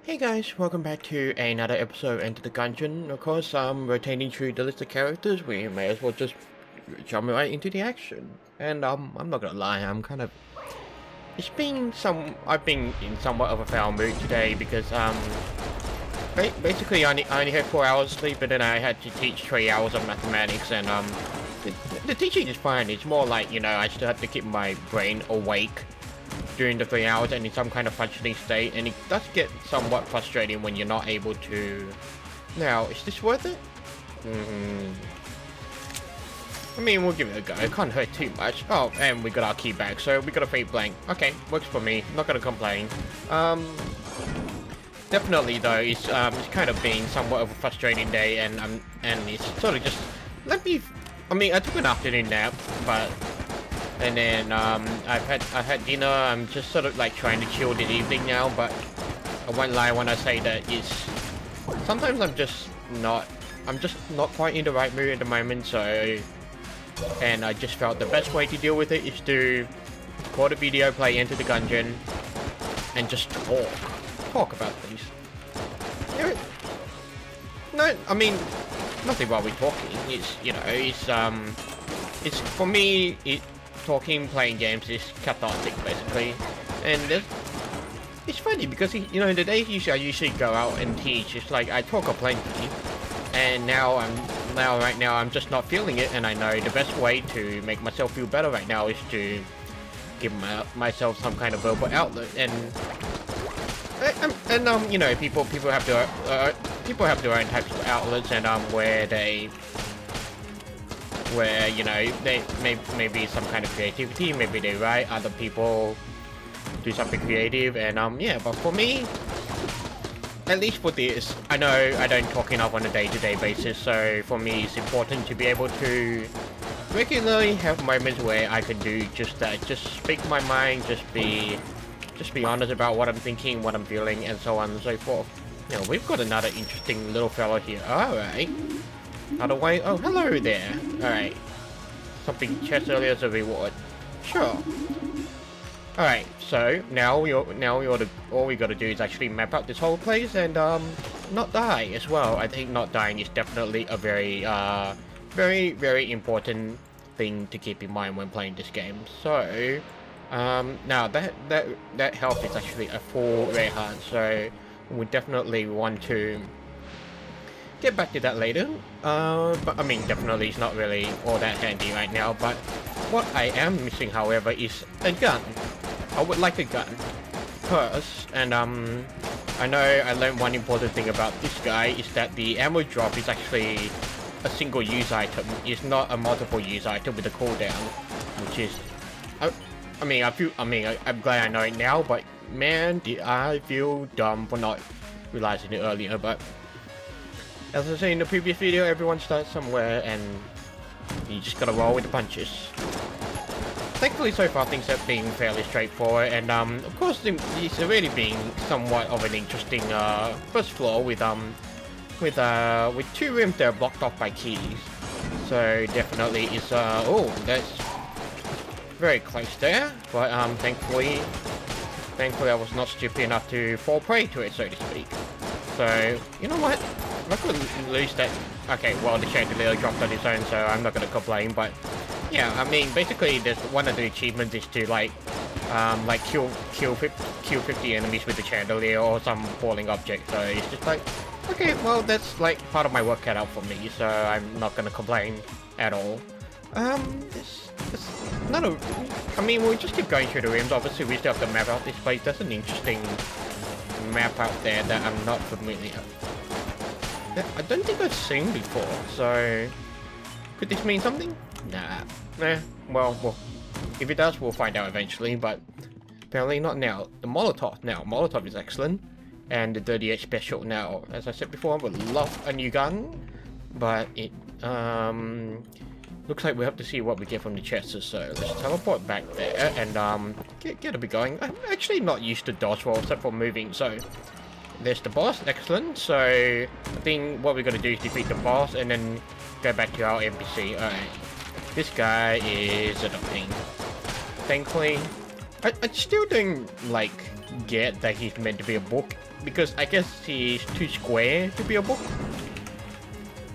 Hey guys, welcome back to another episode into the Gungeon. Of course, rotating through the list of characters, we may as well just jump right into the action. And I'm not gonna lie, I've been in somewhat of a foul mood today because basically I only had 4 hours sleep, and then I had to teach 3 hours of mathematics, and the teaching is fine. It's more like, you know, I still have to keep my brain awake during the 3 hours and in some kind of functioning state, and it does get somewhat frustrating when you're not able to. Now, is this worth it? I mean, we'll give it a go. It can't hurt too much. Oh, and we got our key back, so we got a fate blank. Okay, works for me. Not gonna complain. Definitely though, it's kind of been somewhat of a frustrating day, and it's sort of just I mean, I took an afternoon nap, and then I've had dinner. I'm just sort of like trying to chill this evening now, but I won't lie when I say that sometimes I'm just not quite in the right mood at the moment. And I just felt the best way to deal with it is to record a video, play Enter the Gungeon, and just talk about things. No, I mean, nothing wrong with talking. It's for me, talking, playing games is cathartic basically, and it's funny because the days I usually go out and teach, it's like I talk plenty, and right now I'm just not feeling it, and I know the best way to make myself feel better right now is to give myself some kind of verbal outlet, and people have their own types of outlets, and where they maybe some kind of creativity, maybe they write, other people do something creative, and yeah, but for me, at least for this, I know I don't talk enough on a day-to-day basis, so for me it's important to be able to regularly have moments where I can do just that, just speak my mind, just be honest about what I'm thinking, what I'm feeling, and so on and so forth. We've got another interesting little fellow here. Alright. Other way. Oh, hello there. Alright. Something chest earlier as a reward. Sure. Alright, so now all we gotta do is actually map out this whole place and not die as well. I think not dying is definitely a very very important thing to keep in mind when playing this game. So now that health is actually a full rare heart, so we definitely want to get back to that later, but I mean, definitely it's not really all that handy right now. But what I am missing, however, is a gun. I would like a gun first, and I know I learned one important thing about this guy is that the ammo drop is actually a single use item. It's not a multiple use item with a cooldown, which is I'm glad I know it now, but man, did I feel dumb for not realizing it earlier. But as I said in the previous video, everyone starts somewhere, and you just gotta roll with the punches. Thankfully, so far things have been fairly straightforward, and of course it's already been somewhat of an interesting first floor with 2 rooms that are blocked off by keys. So definitely it's oh, that's very close there, but thankfully I was not stupid enough to fall prey to it, so to speak. So, you know what? If I could lose that. Okay, well, the chandelier dropped on its own, so I'm not gonna complain, but yeah, I mean, basically, there's one of the achievements is to like kill 50 enemies with the chandelier or some falling object. So it's just like, okay, well, that's like part of my work cut out for me, so I'm not gonna complain at all. I mean, we'll just keep going through the rooms. Obviously, we still have to map out this place. There's an interesting map out there that I'm not familiar. I don't think I've seen before, so could this mean something? Nah. Well, if it does, we'll find out eventually, but apparently not now. The Molotov is excellent, and the 38 special. Now, as I said before, I would love a new gun, but it looks like we have to see what we get from the chests, so let's teleport back there and get a bit going. I'm actually not used to dodge roll except for moving, so there's the boss, excellent. So I think what we're gonna do is defeat the boss and then go back to our NPC. Alright. This guy is annoying. Thankfully, I'm still doing like get that he's meant to be a book, because I guess he's too square to be a book.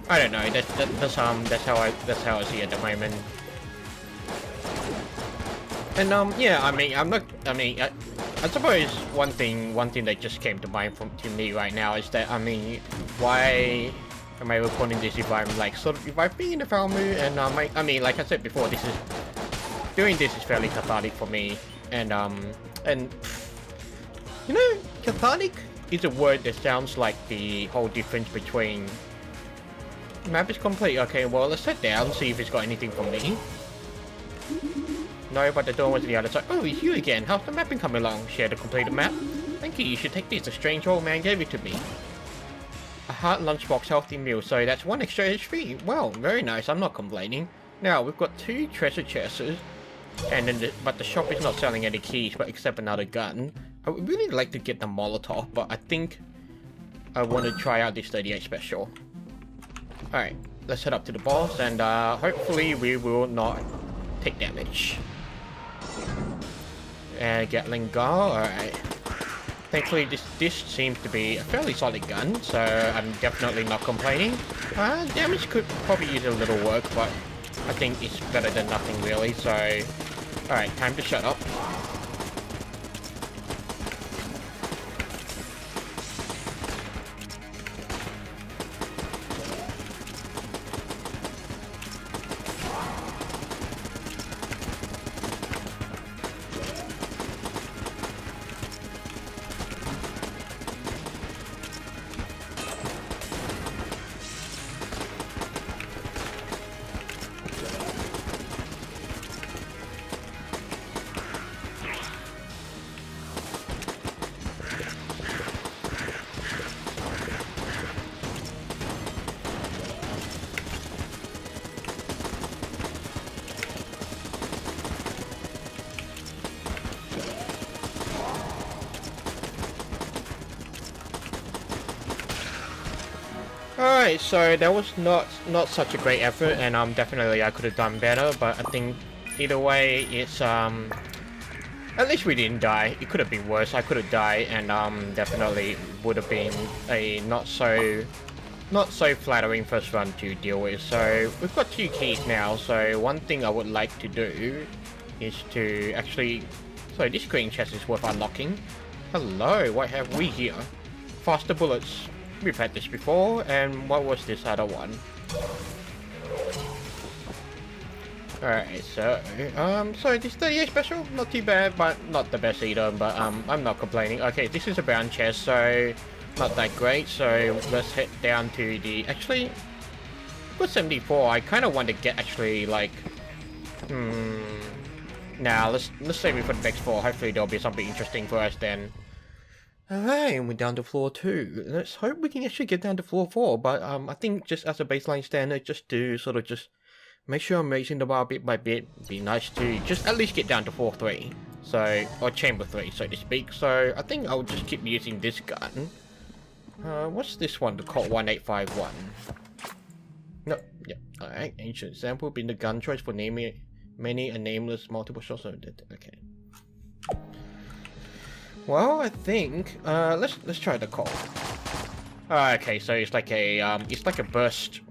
I don't know. That's how I see it at the moment. And yeah, I mean, I suppose one thing that just came to mind to me right now is that, I mean, why am I recording this if I'm like if I've been in a foul mood? And I mean, like I said before, doing this is fairly cathartic for me. And you know, cathartic is a word that sounds like the whole difference between map is complete. Okay, well, let's head down, see if it's got anything for me. No, but the door was on the other side. Oh, it's you again. How's the mapping coming along? Share the completed map? Thank you, you should take this. A strange old man gave it to me. A hot lunchbox healthy meal, so that's 1 extra HP. Well, very nice, I'm not complaining. Now, we've got 2 treasure chests, and then but the shop is not selling any keys, but except another gun. I would really like to get the Molotov, but I think I want to try out this 38 special. Alright, let's head up to the boss, and hopefully we will not take damage. And Gatling gun, alright. Thankfully this seems to be a fairly solid gun, so I'm definitely not complaining. Damage could probably use a little work, but I think it's better than nothing really, so... Alright, time to shut up. Alright, so that was not such a great effort, and definitely I could have done better, but I think either way it's at least we didn't die. It could have been worse. I could have died, and definitely would have been a not so flattering first run to deal with. So we've got 2 keys now, so one thing I would like to do is to actually... So this green chest is worth unlocking. Hello, what have we here? Faster bullets. We've had this before, and what was this other one? Alright, so this 38 special, not too bad, but not the best either, but I'm not complaining. Okay, this is a brown chest, so not that great, so let's head down to the... Actually, for 74, I kind of want to get actually, like... Nah, let's save it for the next floor. Hopefully there'll be something interesting for us then. Alright, and we're down to floor 2. Let's hope we can actually get down to floor 4, but I think just as a baseline standard, just to sort of just make sure I'm raising the bar bit by bit, be nice to just at least get down to floor 3. So, or chamber 3, so to speak. So, I think I'll just keep using this gun. What's this one? The Colt 1851. No, yeah, alright. Ancient sample, being the gun choice for naming many and nameless multiple shots of it. Okay. Well, I think let's try the Colt. Okay, so it's like a burst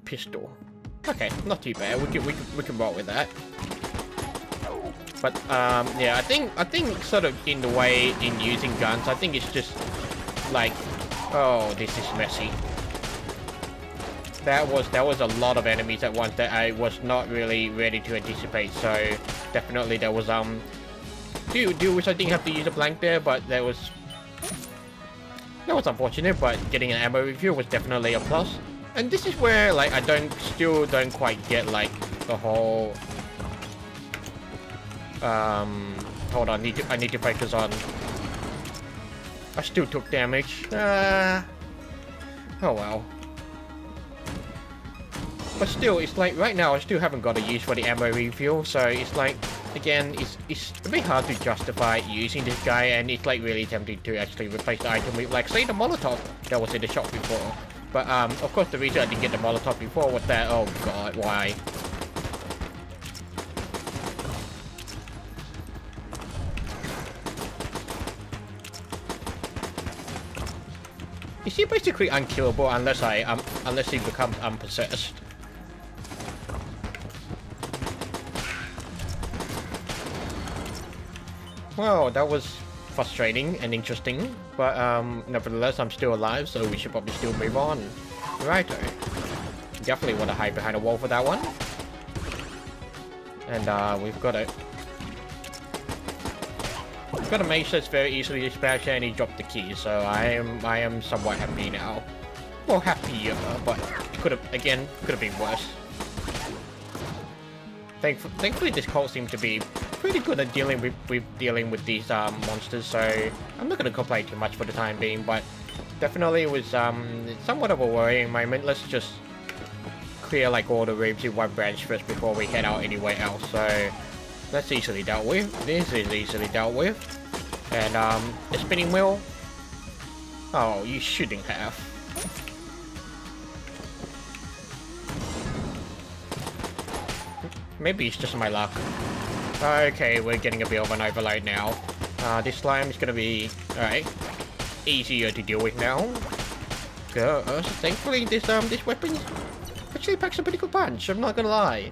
pistol. Okay, not too bad. We can roll with that. But yeah, I think sort of in the way in using guns, I think it's just like, oh, this is messy. That was a lot of enemies at once that I was not really ready to anticipate. So definitely there was do wish I didn't have to use a blank there, but that was unfortunate, but getting an ammo review was definitely a plus. And this is where like I still don't quite get like the whole hold on, I need to focus on. I still took damage. Oh well. But still, it's like right now I still haven't got a use for the ammo refuel, so it's like, again, it's a bit hard to justify using this guy, and it's like really tempting to actually replace the item with, like, say, the Molotov that was in the shop before. But of course the reason I didn't get the Molotov before was that, oh god, why? Is he basically unkillable unless unless he becomes unpossessed? Well, that was frustrating and interesting, but nevertheless, I'm still alive, so we should probably still move on. Righto. Definitely want to hide behind a wall for that one. And we've got to make sure it's very easily dispatched, and he dropped the key, so I am somewhat happy now. Well, happier, but it could have been worse. Thankfully, this cult seems to be pretty good at dealing with these monsters, so I'm not gonna complain too much for the time being. But definitely it was somewhat of a worrying moment. Let's just clear like all the rooms in one branch first before we head out anywhere else. So that's easily dealt with. This is easily dealt with. And the spinning wheel. Oh, you shouldn't have. Maybe it's just my luck. Okay, we're getting a bit of an overload now. This slime is gonna be, alright, easier to deal with now. Thankfully this weapon actually packs a pretty good punch, I'm not gonna lie.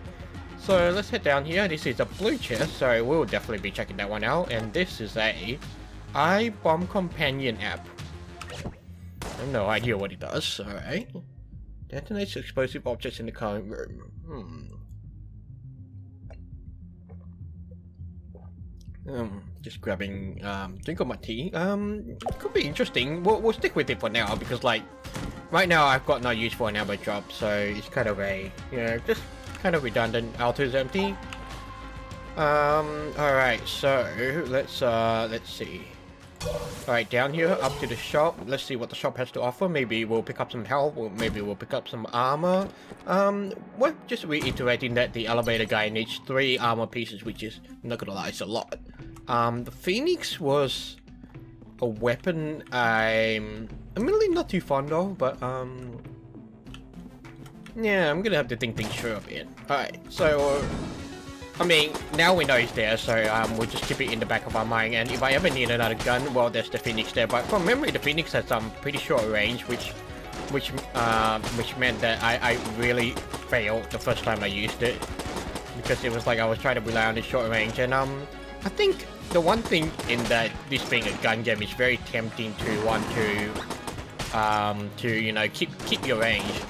So let's head down here. This is a blue chest, so we'll definitely be checking that one out. And this is a iBomb companion app. I have no idea what it does, alright. Detonates explosive objects in the current room. Just grabbing drink of my tea. Could be interesting. We'll stick with it for now because like right now I've got no use for an ammo drop, so it's kind of a just kind of redundant. Alto's empty. Alright, so let's see. Alright, down here up to the shop. Let's see what the shop has to offer. Maybe we'll pick up some health, or maybe we'll pick up some armor. We're just reiterating that the elevator guy needs 3 armor pieces, which is, I'm not gonna lie, it's a lot. The Phoenix was a weapon I'm really not too fond of, but yeah, I'm gonna have to think things through a bit. Alright, so I mean, now we know he's there, so we'll just keep it in the back of our mind, and if I ever need another gun, well, there's the Phoenix there. But from memory, the Phoenix has some pretty short range, which meant that I really failed the first time I used it, because it was like I was trying to rely on the short range. And I think the one thing in that this being a gun game is very tempting to want to keep your range.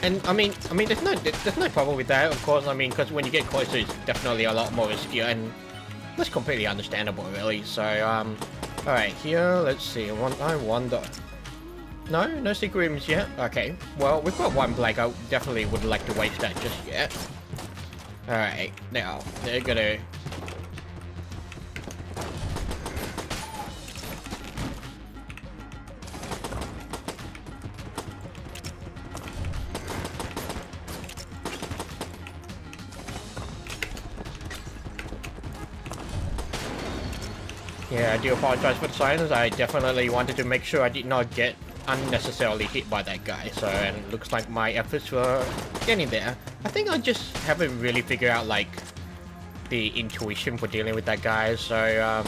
And I mean, there's no problem with that, of course. I mean, because when you get closer, it's definitely a lot more riskier, and that's completely understandable, really. So, all right, here, let's see. I wonder. No secret rooms yet. Okay, well, we've got one blank. I definitely wouldn't like to waste that just yet. All right, now they're gonna. Yeah, I do apologize for the silence. I definitely wanted to make sure I did not get unnecessarily hit by that guy. So, and it looks like my efforts were getting there. I think I just haven't really figured out like the intuition for dealing with that guy. So,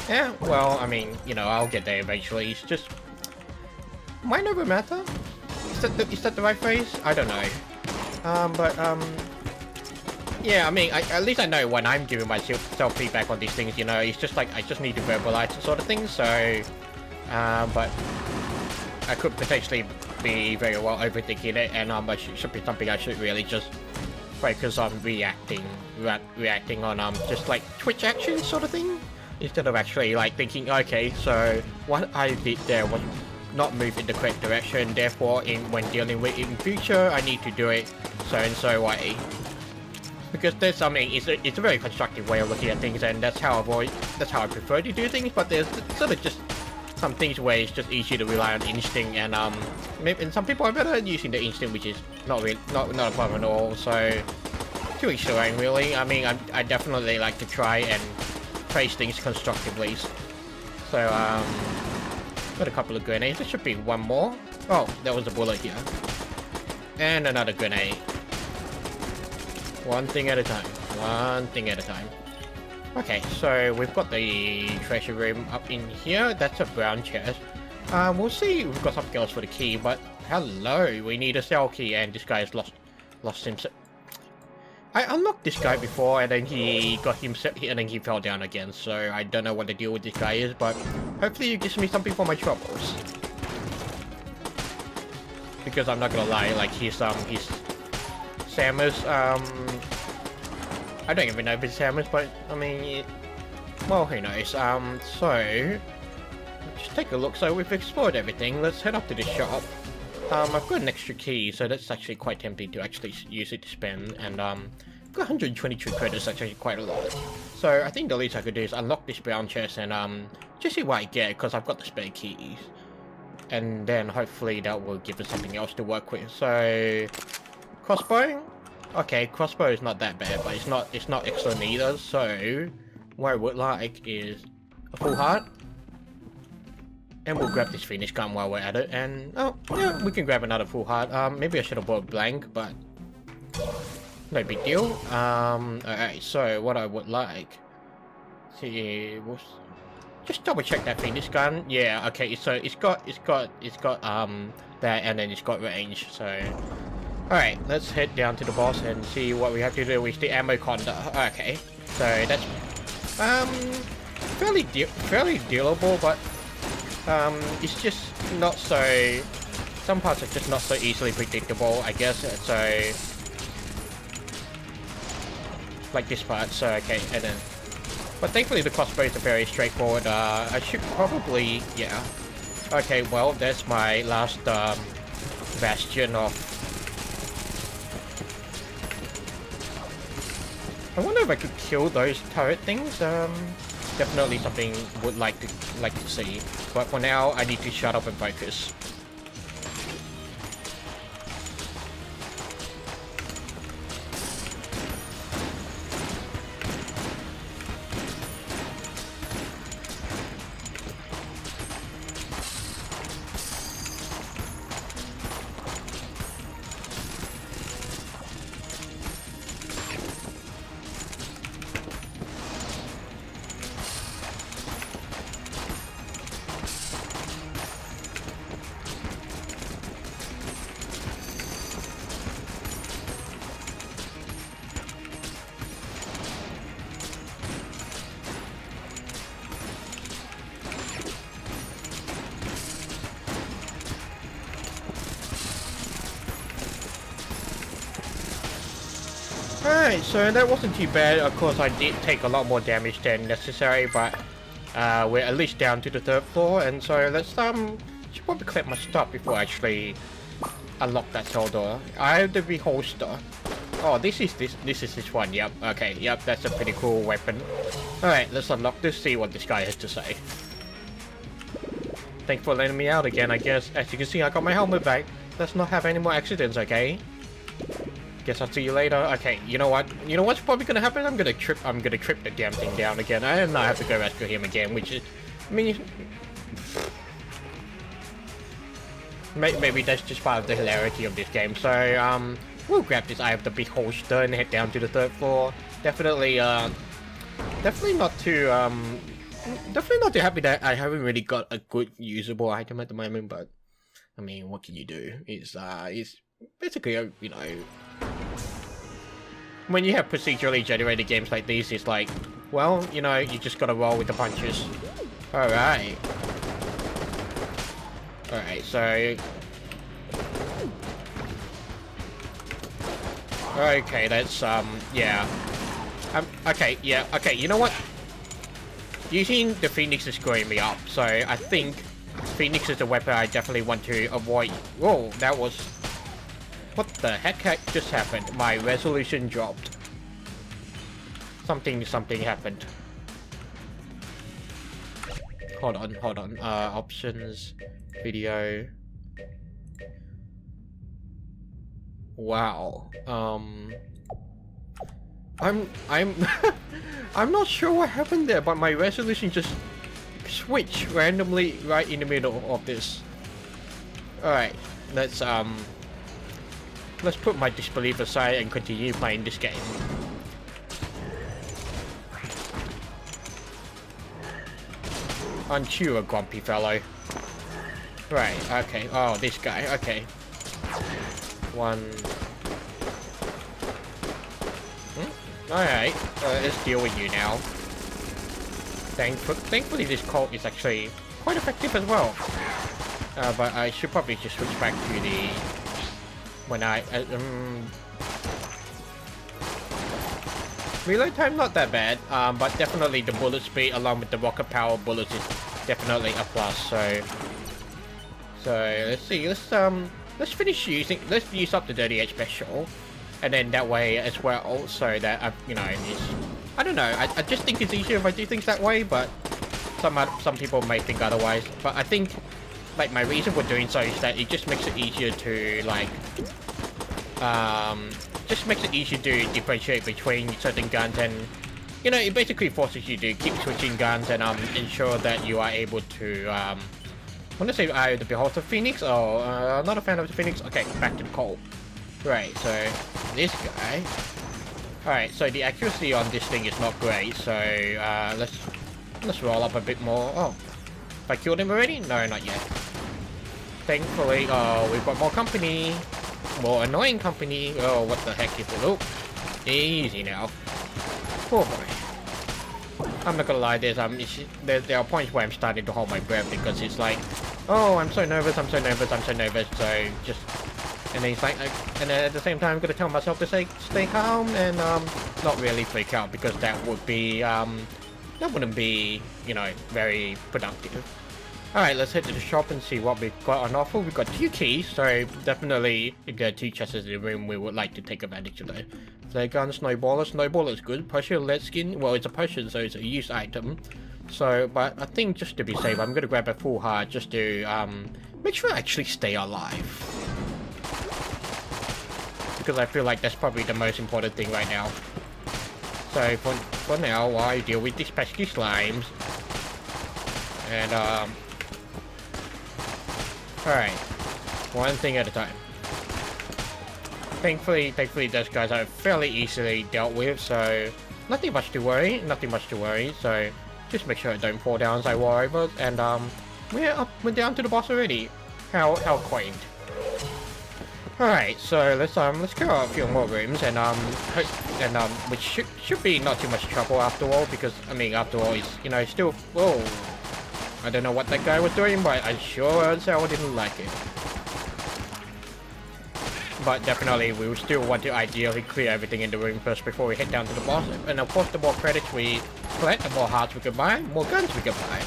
yeah, well, I mean, I'll get there eventually. It's just might never matter. Is that the right phrase? I don't know. Yeah, I mean, at least I know when I'm giving myself feedback on these things, it's just like, I just need to verbalize it sort of thing, so, but I could potentially be very well overthinking it, and it should be something I should really just focus on reacting on, just like Twitch action sort of thing, instead of actually like thinking, okay, so what I did there was not move in the correct direction, therefore when dealing with it in future, I need to do it so and so way. Because there's something, it's a very constructive way of looking at things, and that's how I prefer to do things. But there's sort of just some things where it's just easy to rely on instinct, and and some people are better at using the instinct, which is not a problem at all. So to each their own, really. I mean, I definitely like to try and face things constructively. So got a couple of grenades. There should be one more. Oh, there was a bullet here, and another grenade. One thing at a time. Okay, so we've got the treasure room up in here. That's a brown chest. We'll see if we've got something else for the key, but hello, we need a cell key, and this guy has lost himself. I unlocked this guy before, and then he got himself, and then he fell down again, so I don't know what the deal with this guy is, but hopefully it gives me something for my troubles. Because I'm not gonna lie, like, he's Samus, I don't even know if it's Samus, but, I mean, well, who knows, so, just take a look. So we've explored everything, let's head up to the shop. I've got an extra key, so that's actually quite tempting to actually use it to spend, and, I've got 122 credits, actually quite a lot. So I think the least I could do is unlock this brown chest and, just see what I get, because I've got the spare keys. And then hopefully that will give us something else to work with. So, crossbow? Okay, crossbow is not that bad, but it's not excellent either, so what I would like is a full heart. And we'll grab this Phoenix gun while we're at it, and oh yeah, we can grab another full heart. Maybe I should have bought blank, but no big deal. Alright, so what I would like, see, we'll just double check that Phoenix gun. Yeah, okay, so it's got that, and then it's got range. So, alright, let's head down to the boss and see what we have to do with the Ammoconda. Okay, so that's fairly dealable, but it's just not so. Some parts are just not so easily predictable, I guess. So, like this part. So okay, and then. But thankfully the crossbows are very straightforward. I should probably, yeah. Okay, well, that's my last bastion of. I wonder if I could kill those turret things. Definitely something would like to see. But for now, I need to shut up and focus. Alright, so that wasn't too bad. Of course, I did take a lot more damage than necessary, but we're at least down to the 3rd floor, and so let's should probably collect my stuff before I actually unlock that cell door. I have the beholster. Oh, this is this one. Yep. Okay. Yep. That's a pretty cool weapon. All right. Let's unlock this. See what this guy has to say. Thanks for letting me out again. I guess as you can see, I got my helmet back. Let's not have any more accidents, okay? Guess I'll see you later. Okay. You know what? You know what's probably gonna happen? I'm gonna trip the damn thing down again, and I have to go rescue him again, which is, I mean. Maybe that's just part of the hilarity of this game. So, we'll grab this Eye of the Beholster and head down to the 3rd floor. Definitely not too happy that I haven't really got a good usable item at the moment. But I mean, what can you do? It's basically, you know, when you have procedurally generated games like these, it's like, well, you know, you just gotta roll with the punches. All right. Alright, so. Okay, that's, yeah. Okay, yeah, okay, you know what? Using the Phoenix is screwing me up, so I think Phoenix is a weapon I definitely want to avoid. Whoa, that was. What the heck just happened? My resolution dropped. Something happened. Hold on. Options, video. Wow. I'm I'm not sure what happened there, but my resolution just switched randomly right in the middle of this. Alright, let's put my disbelief aside and continue playing this game. Aren't you a grumpy fellow? Right, okay. Oh, this guy, okay. One. Alright, let's deal with you now. Thankfully this cult is actually quite effective as well. But I should probably just switch back to the... When I... Reload time not that bad, but definitely the bullet speed along with the rocket power bullets is definitely a plus, so let's see, let's finish using, let's use up the 38 special, and then that way as well, so that, you know, I don't know, I just think it's easier if I do things that way, but some people may think otherwise, but I think, like, my reason for doing so is that it just makes it easier to, like, just makes it easier to differentiate between certain guns, and, you know, it basically forces you to keep switching guns and, ensure that you are able to, I want to say the Beholder Phoenix, or I'm not a fan of the Phoenix. Okay, back to the Colt. Right, so this guy. Alright, so the accuracy on this thing is not great, so let's roll up a bit more. Oh, have I killed him already? No, not yet. Thankfully, oh, we've got more company. More annoying company. Oh, what the heck is it? Oh, easy now. Oh boy. I'm not gonna lie, there are points where I'm starting to hold my breath because it's like, oh, I'm so nervous, so just, and then it's like, and then at the same time I'm gonna tell myself to say, stay calm and not really freak out, because that wouldn't be, you know, very productive. Alright, let's head to the shop and see what we've got on offer. We've got 2 keys, so definitely if there are 2 chests in the room, we would like to take advantage of that. Flare gun, snowballer. Snowballer is good. Potion, lead skin. Well, it's a potion, so it's a used item. So, but I think just to be safe, I'm gonna grab a full heart just to make sure I actually stay alive. Because I feel like that's probably the most important thing right now. So for now, while I deal with these pesky slimes, and alright, one thing at a time. Thankfully those guys are fairly easily dealt with, so nothing much to worry, so just make sure I don't fall down as I war over, and we're down to the boss already. How quaint. Alright, so let's clear out a few more rooms, and which should be not too much trouble after all, because I mean after all it's, you know, still, whoa, I don't know what that guy was doing, but I sure as hell didn't like it. But definitely we would still want to ideally clear everything in the room first before we head down to the boss, and of course the more credits we collect, the more hearts we can buy, more guns we can buy.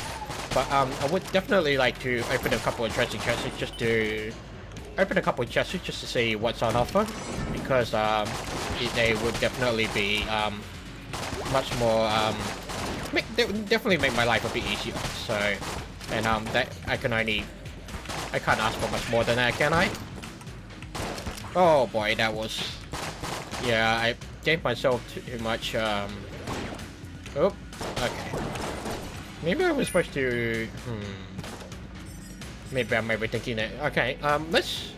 But I would definitely like to open a couple of treasure chests just to see what's on offer, because they would definitely be much more they would definitely make my life a bit easier. So, and that I can't ask for much more than that, can I? Oh boy, that was, yeah, I gave myself too much oh, okay. Maybe I was supposed to, maybe I'm overthinking it. Okay, let's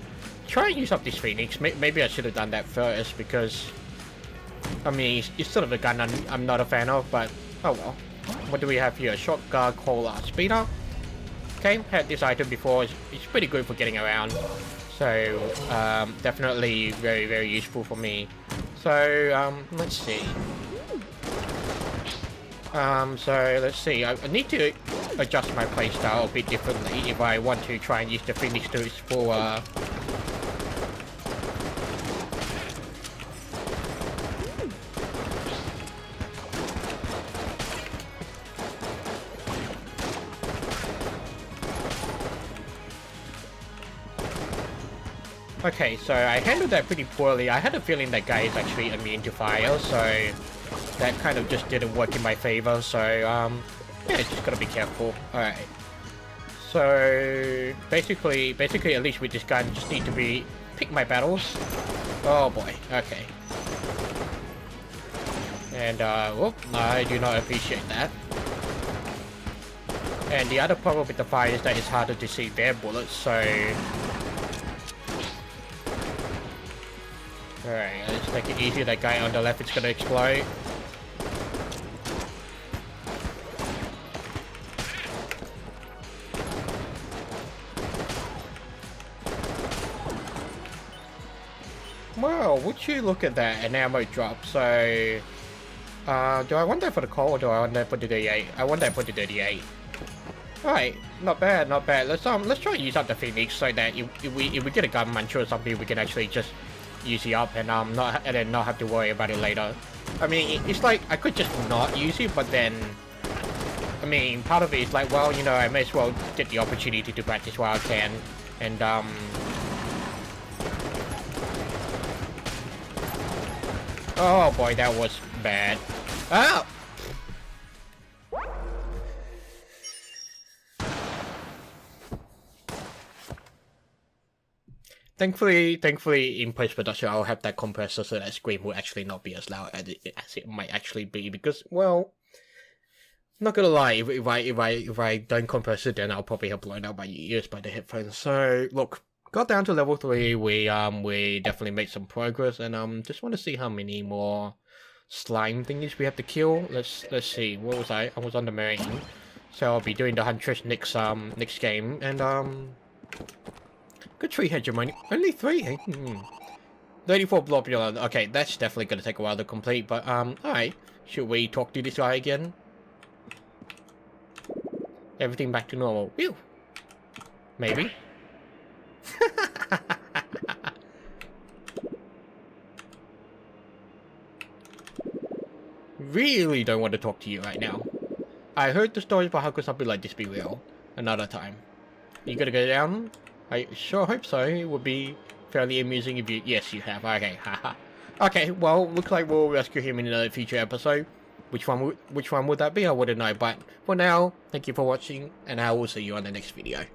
try and use up this Phoenix. Maybe I should have done that first, because, I mean, it's sort of a gun I'm not a fan of, but, oh well. What do we have here? Shotgun, cola, speeder. Okay, had this item before. It's pretty good for getting around. So, definitely very, very useful for me. So, let's see. So let's see. I need to adjust my playstyle a bit differently if I want to try and use the Phoenix to its full, Okay, so I handled that pretty poorly. I had a feeling that guy is actually immune to fire, so that kind of just didn't work in my favor, so, yeah, just gotta be careful. Alright. So, basically, at least with this guy, I just need to pick my battles. Oh boy, okay. And, whoop, I do not appreciate that. And the other problem with the fire is that it's harder to see their bullets, so... Alright, let's take it easy. That guy on the left is gonna explode. Well, would you look at that, an ammo drop, so... do I want that for the call or do I want that for the 38? I want that for the 38. Alright, not bad, not bad. Let's try and use up the Phoenix so that if we get a gun muncher or something, we can actually just use it up and then not have to worry about it later. I mean, it's like I could just not use it, but then I mean, part of it is like, well, you know, I may as well get the opportunity to practice while I can, and oh boy, that was bad. Ah! Thankfully, in post-production, I'll have that compressor so that scream will actually not be as loud as it might actually be. Because, well, not gonna lie, if I don't compress it, then I'll probably have blown out my ears by the headphones. So, look, got down to level 3. We definitely made some progress, and just want to see how many more slime thingies we have to kill. Let's see. What was I? I was on the marine, so I'll be doing the Huntress next game, and good 3 hegemony. Only 3, eh? 34 globular. Okay, that's definitely gonna take a while to complete, but alright. Should we talk to this guy again? Everything back to normal. Ew. Maybe. Really don't want to talk to you right now. I heard the stories, but how could something like this be real? Another time. You gonna go down? I sure hope so. It would be fairly amusing if you... Yes, you have. Okay, haha. Okay, well, looks like we'll rescue him in a future episode. Which one would that be? I wouldn't know. But for now, thank you for watching, and I will see you on the next video.